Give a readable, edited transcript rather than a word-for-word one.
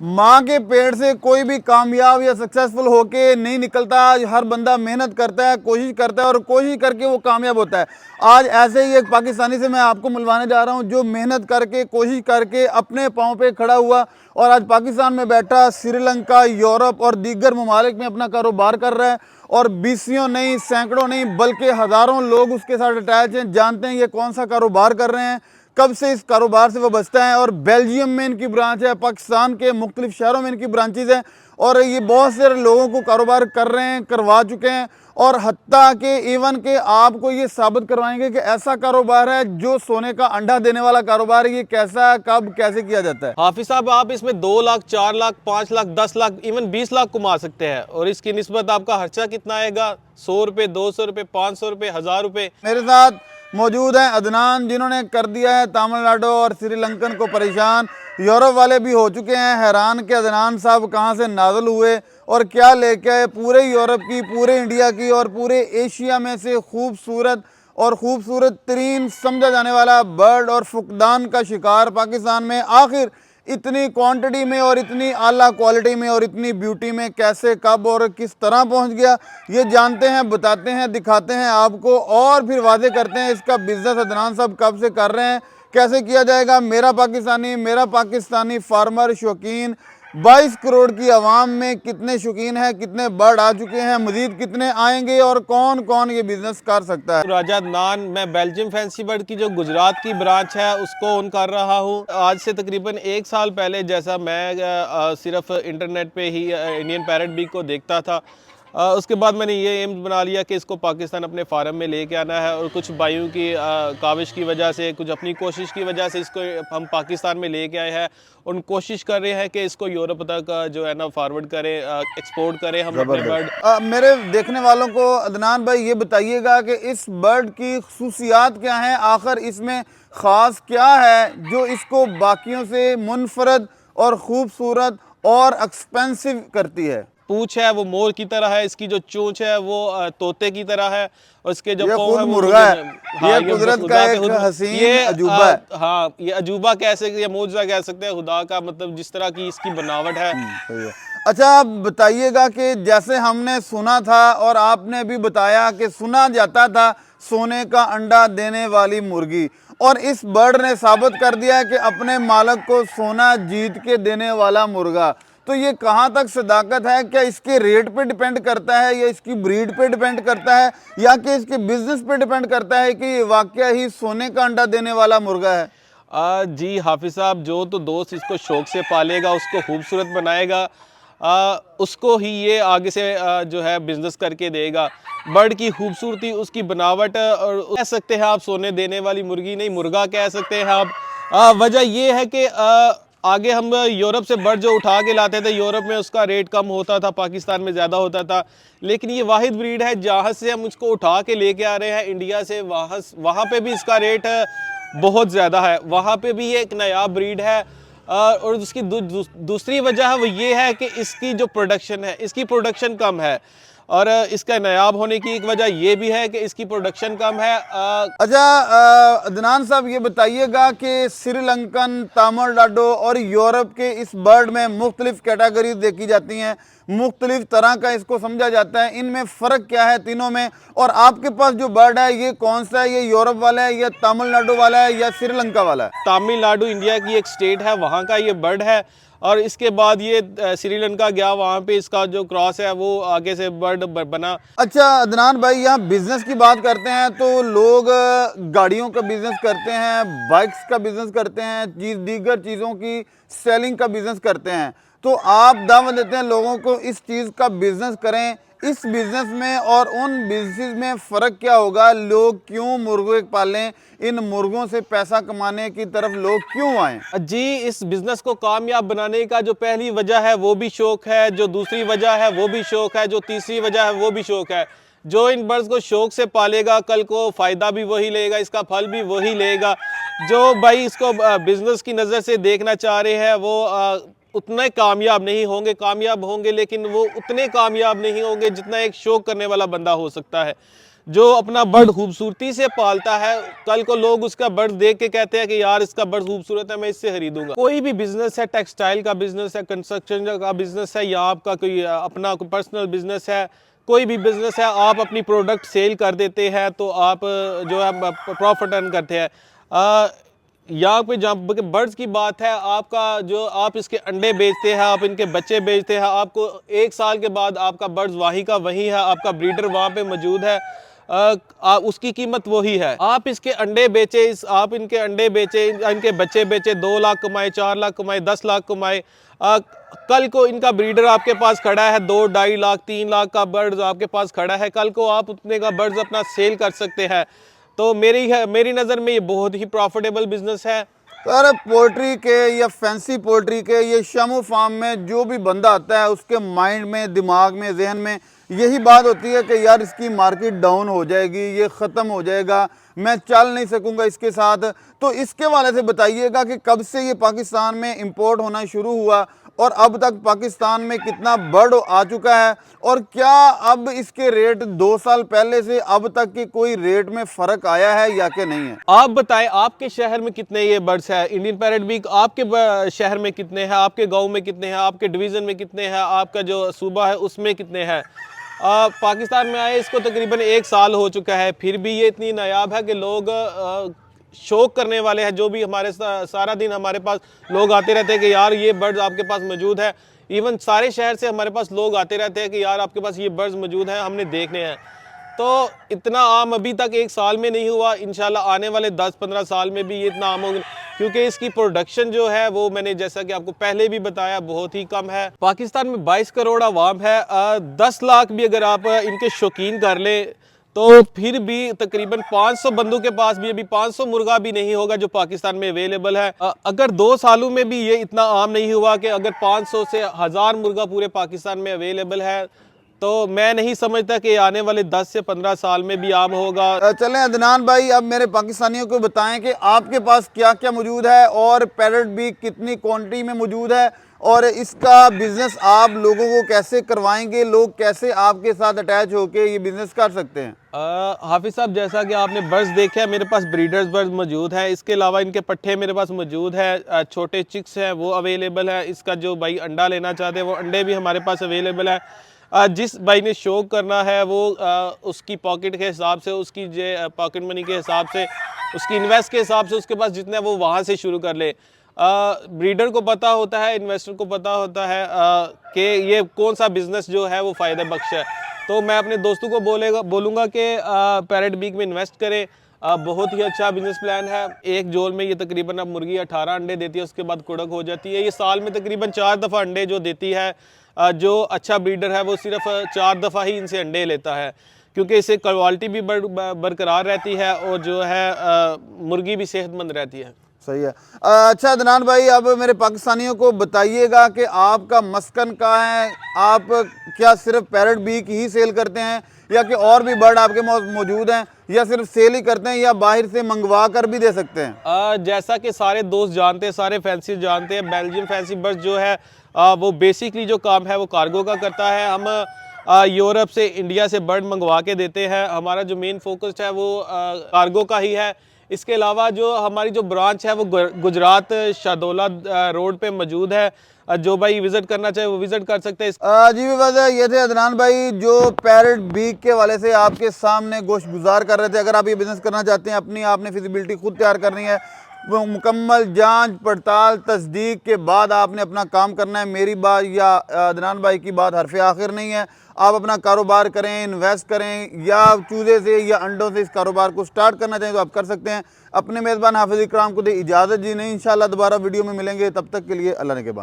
माँ के पेट से कोई भी कामयाब या सक्सेसफुल होके नहीं निकलता। हर बंदा मेहनत करता है, कोशिश करता है और कोशिश करके वो कामयाब होता है। आज ऐसे ही एक पाकिस्तानी से मैं आपको मिलवाने जा रहा हूँ जो मेहनत करके, कोशिश करके अपने पाँव पे खड़ा हुआ और आज पाकिस्तान में बैठा श्रीलंका, यूरोप और दीगर ममालिक में अपना कारोबार कर रहा है। और बीसियों नहीं, सैकड़ों नहीं, बल्कि हज़ारों लोग उसके साथ अटैच हैं, जानते हैं ये कौन सा कारोबार कर रहे हैं, कब से इस कारोबार से वो बचता है। और बेल्जियम में इनकी ब्रांच है, पाकिस्तान के मुख्तलिफ शहरों में इनकी ब्रांचेज हैं और ये बहुत से लोगों को कारोबार कर रहे हैं, करवा चुके हैं और हत्ता के इवन के आपको ये साबित करवाएंगे कि ऐसा कारोबार है जो सोने का अंडा देने वाला कारोबार है। ये कैसा, कब, कैसे किया जाता है। हाफिज साहब, आप इसमें 2 लाख, 4 लाख, 5 लाख, 10 लाख, इवन 20 लाख कमा सकते हैं और इसकी निस्बत आपका खर्चा कितना आएगा? 100 रुपये, 200 रुपये, 500 रुपये, 1000 रुपये। मेरे साथ मौजूद हैं अदनान, जिन्होंने कर दिया है तमिलनाडु और श्रीलंकन को परेशान। यूरोप वाले भी हो चुके हैं हैरान कि अदनान साहब कहाँ से नाज़िल हुए और क्या लेके आए पूरे यूरोप की, पूरे इंडिया की और पूरे एशिया में से खूबसूरत और खूबसूरत तरीन समझा जाने वाला बर्ड और फुकदान का शिकार पाकिस्तान में आखिर इतनी क्वांटिटी में और इतनी आला क्वालिटी में और इतनी ब्यूटी में कैसे, कब और किस तरह पहुंच गया, ये जानते हैं, बताते हैं, दिखाते हैं आपको और फिर वादे करते हैं इसका बिजनेस अदनान साहब कब से कर रहे हैं, कैसे किया जाएगा। मेरा पाकिस्तानी फार्मर शौकीन 22 करोड़ की आवाम में कितने शौकीन हैं, कितने बर्ड आ चुके हैं, मजीद कितने आएंगे और कौन कौन ये बिजनेस कर सकता है। राजा अदनान, मैं बेल्जियम फैंसी बर्ड की जो गुजरात की ब्रांच है उसको ओन कर रहा हूँ। आज से तकरीबन 1 साल पहले जैसा मैं सिर्फ इंटरनेट पे ही इंडियन पैरट बीक को देखता था, उसके बाद मैंने ये एम बना लिया कि इसको पाकिस्तान अपने फार्म में लेके आना है और कुछ भाइयों की काविश की वजह से, कुछ अपनी कोशिश की वजह से इसको हम पाकिस्तान में लेके आए हैं और कोशिश कर रहे हैं कि इसको यूरोप तक जो है ना फॉरवर्ड करें, एक्सपोर्ट करें हम अपने बर्ड। मेरे देखने वालों को अदनान भाई ये बताइएगा कि इस बर्ड की खुसूसियात क्या हैं, आखिर इसमें ख़ास क्या है जो इसको बाकियों से मुनफरद और ख़ूबसूरत और एक्सपेंसिव करती है। पूंछ है वो मोर की तरह है, इसकी जो चोंच है वो तोते की तरह है और इसके जो पाँव है वो मुर्गा है। हाँ, ये कुदरत का एक हसीन अजूबा है। हाँ, ये अजूबा कह सकते हैं या मौजज़ा कह सकते हैं खुदा का, मतलब जिस तरह की इसकी बनावट है। सही है। अच्छा, आप बताइएगा कि जैसे हमने सुना था और आपने भी बताया कि सुना जाता था सोने का अंडा देने वाली मुर्गी, और इस बर्ड ने साबित कर दिया है कि अपने मालिक को सोना जीत के देने वाला मुर्गा। तो ये कहाँ तक सदाकत है? क्या इसके रेट पे डिपेंड करता है या इसकी ब्रीड पे डिपेंड करता है या कि इसके बिजनेस पे डिपेंड करता है कि ये वाकया ही सोने का अंडा देने वाला मुर्गा है? जी हाफिज साहब, जो तो दोस्त इसको शौक से पालेगा, उसको खूबसूरत बनाएगा, उसको ही ये आगे से जो है बिजनेस करके देगा। बर्ड की खूबसूरती, उसकी बनावट, और कह सकते हैं आप सोने देने वाली मुर्गी नहीं, मुर्गा कह सकते हैं आप। वजह ये है कि आगे हम यूरोप से बर्ड जो उठा के लाते थे, यूरोप में उसका रेट कम होता था, पाकिस्तान में ज़्यादा होता था, लेकिन ये वाहिद ब्रीड है जहाँ से हम उसको उठा के लेके आ रहे हैं इंडिया से, वहाँ पे भी इसका रेट बहुत ज़्यादा है, वहाँ पे भी ये एक नायाब ब्रीड है। और उसकी दूसरी वजह है वो ये है कि इसकी जो प्रोडक्शन है, इसकी प्रोडक्शन कम है और इसका नायाब होने की एक वजह ये भी है कि इसकी प्रोडक्शन कम है। अच्छा अदनान साहब, ये बताइएगा कि श्रीलंकन, तमिलनाडु और यूरोप के इस बर्ड में मुख्तलिफ कैटेगरीज देखी जाती हैं, मुख्तलिफ तरह का इसको समझा जाता है, इनमें फ़र्क क्या है तीनों में? और आपके पास जो बर्ड है ये कौन सा है? ये यूरोप वाला है या तमिलनाडु वाला है या श्रीलंका वाला है? तमिलनाडु इंडिया की एक स्टेट है, वहाँ का ये बर्ड है और इसके बाद ये श्रीलंका गया, वहाँ पे इसका जो क्रॉस है वो आगे से बर्ड बना। अच्छा अदनान भाई, यहाँ बिजनेस की बात करते हैं तो लोग गाड़ियों का बिजनेस करते हैं, बाइक्स का बिजनेस करते हैं, दीगर चीज़ों की सेलिंग का बिजनेस करते हैं, तो आप दावत देते हैं लोगों को इस चीज़ का बिजनेस करें। इस बिजनेस में और उन बिजनेस में फ़र्क क्या होगा? लोग क्यों मुर्गे पालें? इन मुर्गों से पैसा कमाने की तरफ लोग क्यों आएँ? जी, इस बिज़नेस को कामयाब बनाने का जो पहली वजह है वो भी शौक़ है, जो दूसरी वजह है वो भी शौक़ है, जो तीसरी वजह है वो भी शौक़ है। जो इन बर्ड्स को शौक़ से पालेगा कल को फ़ायदा भी वही लेगा, इसका फल भी वही लेगा। जो भाई इसको बिज़नेस की नज़र से देखना चाह रहे हैं वो उतने कामयाब नहीं होंगे, कामयाब होंगे लेकिन वो उतने कामयाब नहीं होंगे जितना एक शौक़ करने वाला बंदा हो सकता है। जो अपना बर्ड खूबसूरती से पालता है, कल को लोग उसका बर्ड देख के कहते हैं कि यार इसका बर्ड खूबसूरत है, मैं इससे खरीदूंगा। कोई भी बिजनेस है, टेक्सटाइल का बिजनेस है, कंस्ट्रक्शन का बिजनेस है, या आपका कोई अपना कोई पर्सनल बिजनेस है, कोई भी बिजनेस है, आप अपनी प्रोडक्ट सेल कर देते हैं तो आप जो है प्रॉफिट अर्न करते हैं। यहाँ पे जहाँ बर्ड्स की बात है, आपका जो आप इसके अंडे बेचते हैं, आप इनके बच्चे बेचते हैं, आपको 1 साल के बाद आपका बर्ड्स वहीं का वहीं है, आपका ब्रीडर वहाँ पे मौजूद है, उसकी कीमत वही है। आप इसके अंडे बेचे, आप इनके अंडे बेचे, इनके बच्चे बेचे, 2 लाख कमाए, 4 लाख कमाए, 10 लाख कमाए, कल को इनका ब्रीडर आपके पास खड़ा है, 2-2.5 लाख 3 लाख का बर्ड्स आपके पास खड़ा है, कल को आप उतने का बर्ड्स अपना सेल कर सकते हैं। तो मेरी नज़र में ये बहुत ही प्रॉफिटेबल बिजनेस है। सर पोल्ट्री के या फैंसी पोल्ट्री के ये शमू फार्म में जो भी बंदा आता है उसके माइंड में, दिमाग में, जहन में यही बात होती है कि यार इसकी मार्केट डाउन हो जाएगी, ये ख़त्म हो जाएगा, मैं चल नहीं सकूंगा इसके साथ। तो इसके वाले से बताइएगा कि कब से ये पाकिस्तान में इंपोर्ट होना शुरू हुआ और अब तक पाकिस्तान में कितना बर्ड आ चुका है, और क्या अब इसके रेट 2 साल पहले से अब तक के कोई रेट में फ़र्क आया है या कि नहीं है? आप बताएं, आपके शहर में कितने ये बर्ड्स हैं? इंडियन पैरेट बीक आपके शहर में कितने हैं, आपके गांव में कितने हैं, आपके डिवीज़न में कितने हैं, आपका जो सूबा है उसमें कितने हैं? पाकिस्तान में आए इसको तकरीबन 1 साल हो चुका है, फिर भी ये इतनी नायाब है कि लोग शौक करने वाले हैं। जो भी हमारे सारा दिन हमारे पास लोग आते रहते हैं कि यार ये बर्ड्स आपके पास मौजूद है। इवन सारे शहर से हमारे पास लोग आते रहते हैं कि यार आपके पास ये बर्ड्स मौजूद हैं, हमने देखने हैं। तो इतना आम अभी तक 1 साल में नहीं हुआ, इंशाल्लाह आने वाले 10-15 साल में भी ये इतना आम होगा, क्योंकि इसकी प्रोडक्शन जो है वो मैंने जैसा कि आपको पहले भी बताया बहुत ही कम है। पाकिस्तान में 22 करोड़ आवाम है, 10 लाख भी अगर आप इनके शौकीन कर ले तो फिर भी तकरीबन 500 बंदों के पास भी अभी 500 मुर्गा भी नहीं होगा जो पाकिस्तान में अवेलेबल है। अगर 2 सालों में भी ये इतना आम नहीं हुआ कि अगर 500 से 1000 मुर्गा पूरे पाकिस्तान में अवेलेबल है, तो मैं नहीं समझता कि आने वाले 10 से 15 साल में भी आम होगा। चलें अदनान भाई, अब मेरे पाकिस्तानियों को बताएं कि आपके पास क्या क्या मौजूद है और पैरेट भी कितनी क्वांटिटी में मौजूद है, और इसका बिज़नेस आप लोगों को कैसे करवाएंगे, लोग कैसे आपके साथ अटैच होकर ये बिज़नेस कर सकते हैं? हाफिज साहब, जैसा कि आपने बर्ड्स देखे हैं, मेरे पास ब्रीडर्स बर्ड्स मौजूद हैं, इसके अलावा इनके पट्ठे मेरे पास मौजूद है, छोटे चिक्स हैं वो अवेलेबल है। इसका जो भाई अंडा लेना चाहते हैं वो अंडे भी हमारे पास अवेलेबल है। जिस भाई ने शौक करना है वो उसकी पॉकेट के हिसाब से, उसकी जो पॉकेट मनी के हिसाब से, उसकी इन्वेस्ट के हिसाब से उसके पास जितना है वो वहाँ से शुरू कर ले। ब्रीडर को पता होता है, इन्वेस्टर को पता होता है कि ये कौन सा बिजनेस जो है वो फ़ायदा बख्श है। तो मैं अपने दोस्तों को बोलूँगा कि पैरेट बीक में इन्वेस्ट करें, बहुत ही अच्छा बिजनेस प्लान है। एक जोल में ये तकरीबन अब मुर्गी 18 अंडे देती है, उसके बाद कुड़क हो जाती है। ये साल में तकरीबन 4 दफ़ा अंडे जो देती है, जो अच्छा ब्रीडर है वो सिर्फ 4 दफ़ा ही इनसे अंडे लेता है, क्योंकि इससे क्वालिटी भी बरकरार रहती है और जो है मुर्गी भी सेहतमंद रहती है। सही है। अच्छा अदनान भाई, अब मेरे पाकिस्तानियों को बताइएगा कि आपका मस्कन कहाँ है, आप क्या सिर्फ पैरेट बीक ही सेल करते हैं या कि और भी बर्ड आपके मौजूद हैं, या सिर्फ सेल ही करते हैं या बाहर से मंगवा कर भी दे सकते हैं? जैसा कि सारे दोस्त जानते हैं, सारे फैंसी जानते हैं, बेल्जियम फैंसी बर्ड जो है वो बेसिकली जो काम है वो कार्गो का करता है। हम यूरोप से, इंडिया से बर्ड मंगवा के देते हैं। हमारा जो मेन फोकस है वो कार्गो का ही है। इसके अलावा जो हमारी जो ब्रांच है वो गुजरात शाहदौला रोड पे मौजूद है। जो भाई विज़िट करना चाहे वो विज़िट कर सकते हैं। जी वजह ये थे अदनान भाई जो पैरेट बीक के वाले से आपके सामने गोश्त गुजार कर रहे थे। अगर आप ये बिज़नेस करना चाहते हैं, अपनी आपने फिजिबिलिटी खुद तैयार करनी है, वो मुकम्मल जांच पड़ताल तस्दीक के बाद आपने अपना काम करना है। मेरी बात या अदनान भाई की बात हरफ आखिर नहीं है। आप अपना कारोबार करें, इन्वेस्ट करें, या चूज़े से या अंडों से इस कारोबार को स्टार्ट करना चाहें तो आप कर सकते हैं। अपने मेज़बान हाफिज़ इकराम को दे इजाज़त जी, नहीं इंशाल्लाह दोबारा वीडियो में मिलेंगे, तब तक के लिए अल्लाह ने के बाद।